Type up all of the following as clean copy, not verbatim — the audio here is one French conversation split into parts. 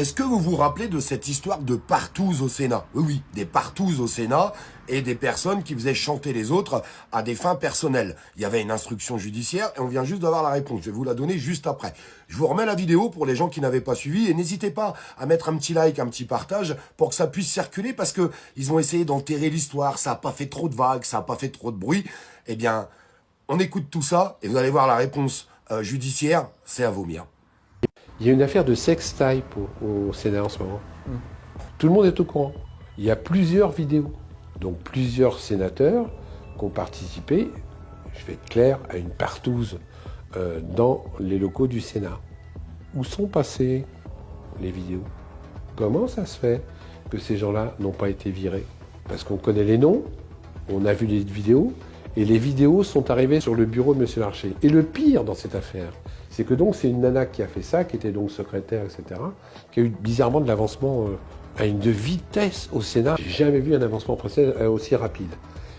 Est-ce que vous vous rappelez de cette histoire de partous au Sénat? Oui, oui, des partous au Sénat et des personnes qui faisaient chanter les autres à des fins personnelles. Il y avait une instruction judiciaire et on vient juste d'avoir la réponse. Je vais vous la donner juste après. Je vous remets la vidéo pour les gens qui n'avaient pas suivi et n'hésitez pas à mettre un petit like, un petit partage pour que ça puisse circuler parce que ils ont essayé d'enterrer l'histoire, ça n'a pas fait trop de vagues, ça n'a pas fait trop de bruit. Eh bien, on écoute tout ça et vous allez voir la réponse judiciaire, c'est à vomir. Il y a une affaire de sextape au Sénat en ce moment. Tout le monde est au courant. Il y a plusieurs vidéos. Donc plusieurs sénateurs qui ont participé, je vais être clair, à une partouze dans les locaux du Sénat. Où sont passées les vidéos? Comment ça se fait que ces gens-là n'ont pas été virés? Parce qu'on connaît les noms, on a vu les vidéos, et les vidéos sont arrivées sur le bureau de M. Larcher. Et le pire dans cette affaire, c'est que donc c'est une nana qui a fait ça, qui était donc secrétaire, etc., qui a eu bizarrement de l'avancement à une de vitesse au Sénat. J'ai jamais vu un avancement procès aussi rapide.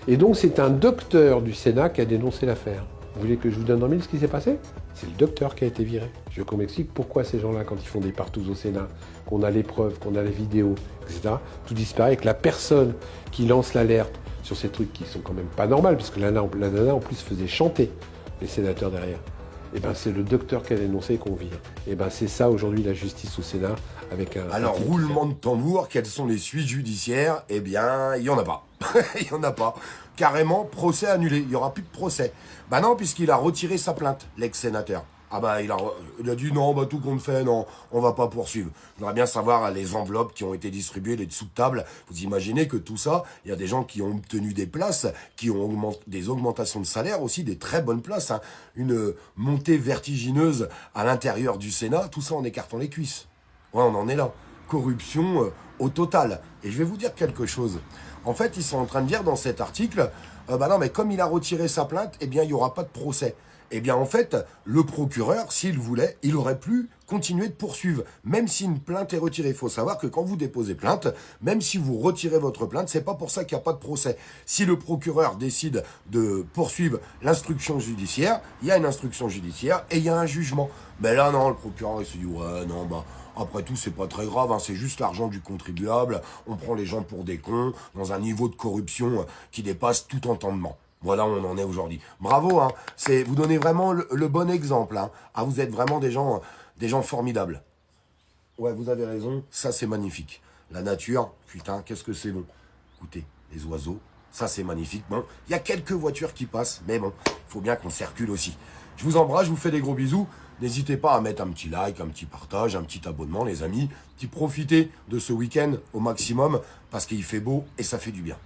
Et donc c'est un docteur du Sénat qui a dénoncé l'affaire. Vous voulez que je vous donne en mille ce qui s'est passé? C'est le docteur qui a été viré. Je veux qu'on m'explique pourquoi ces gens-là, quand ils font des partous au Sénat, qu'on a les preuves, qu'on a les vidéos, etc., tout disparaît, et que la personne qui lance l'alerte sur ces trucs qui sont quand même pas normaux, puisque la nana en plus faisait chanter les sénateurs derrière, et ben c'est le docteur qui a dénoncé qu'on vire. Et ben c'est ça aujourd'hui la justice au Sénat avec un... Alors, roulement de tambour, quelles sont les suites judiciaires? Eh bien, il n'y en a pas. Il n'y en a pas. Carrément, procès annulé. Il n'y aura plus de procès. Bah non, puisqu'il a retiré sa plainte, l'ex-sénateur. Ah bah, il a dit non, bah tout compte fait, non, on va pas poursuivre. On aimerait bien savoir les enveloppes qui ont été distribuées, les dessous de table. Vous imaginez que tout ça, il y a des gens qui ont obtenu des places, qui ont des augmentations de salaire aussi, des très bonnes places, hein. Une montée vertigineuse à l'intérieur du Sénat, tout ça en écartant les cuisses. Ouais, on en est là. Corruption au total. Et je vais vous dire quelque chose. En fait, ils sont en train de dire dans cet article, bah non, mais comme il a retiré sa plainte, eh bien, il n'y aura pas de procès. Eh bien, en fait, le procureur, s'il voulait, il aurait pu continuer de poursuivre, même si une plainte est retirée. Il faut savoir que quand vous déposez plainte, même si vous retirez votre plainte, c'est pas pour ça qu'il n'y a pas de procès. Si le procureur décide de poursuivre l'instruction judiciaire, il y a une instruction judiciaire et il y a un jugement. Mais là, non, le procureur, il se dit, ouais, non, bah... Après tout, c'est pas très grave, hein, c'est juste l'argent du contribuable. On prend les gens pour des cons dans un niveau de corruption qui dépasse tout entendement. Voilà où on en est aujourd'hui. Bravo, hein, vous donnez vraiment le bon exemple. Hein. Ah, vous êtes vraiment des gens formidables. Ouais, vous avez raison, ça c'est magnifique. La nature, putain, qu'est-ce que c'est bon. Écoutez, les oiseaux, ça c'est magnifique. Bon, il y a quelques voitures qui passent, mais bon, il faut bien qu'on circule aussi. Je vous embrasse, je vous fais des gros bisous. N'hésitez pas à mettre un petit like, un petit partage, un petit abonnement, les amis. Profitez de ce week-end au maximum parce qu'il fait beau et ça fait du bien.